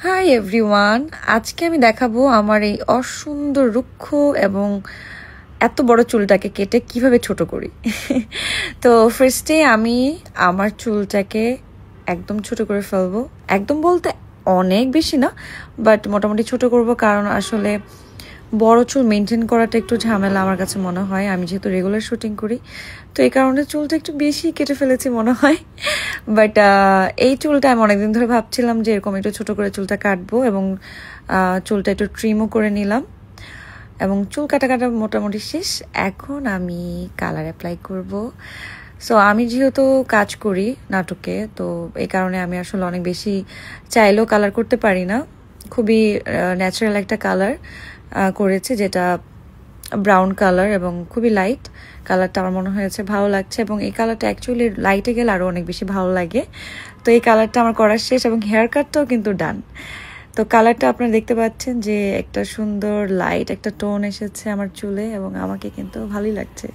Hi everyone, আজকে আমি দেখাবো আমার এই অসুন্দর রুক্ষ এবং এত বড় চুলটাকে কেটে কিভাবে ছোট করি। তো ফার্স্টে আমি আমার চুলটাকে একদম ছোট করে ফেলবো। একদম বলতে অনেক বেশি না, বাট মোটামুটি ছোট করব, কারণ আসলে বড় চুল মেনটেন করাটা একটু ঝামেলা আমার কাছে মনে হয়। আমি যেহেতু রেগুলার শুটিং করি, তো এই কারণে চুলটা একটু বেশি কেটে ফেলেছি মনে হয়। বাট এই চুলটা আমি অনেকদিন ধরে ভাবছিলাম যে এরকম একটু ছোট করে চুলটা কাটবো, এবং চুলটা একটু ট্রিমও করে নিলাম, এবং চুল কাটা মোটামুটি শেষ। এখন আমি কালার অ্যাপ্লাই করব। সো আমি যেহেতু কাজ করি নাটকে, তো এই কারণে আমি আসলে অনেক বেশি চাইলেও কালার করতে পারি না। খুবই ন্যাচারাল একটা কালার করেছে, যেটা ব্রাউন কালার এবং খুবই লাইট কালারটা আমার মনে হয়েছে ভালো লাগছে, এবং এই কালারটা অ্যাকচুয়ালি লাইটে গেলে আরও অনেক বেশি ভালো লাগে। তো এই কালারটা আমার করা শেষ, এবং হেয়ার কাটটাও কিন্তু ডান। তো কালারটা আপনারা দেখতে পাচ্ছেন যে একটা সুন্দর লাইট একটা টোন এসেছে আমার চুলে, এবং আমাকে কিন্তু ভালোই লাগছে।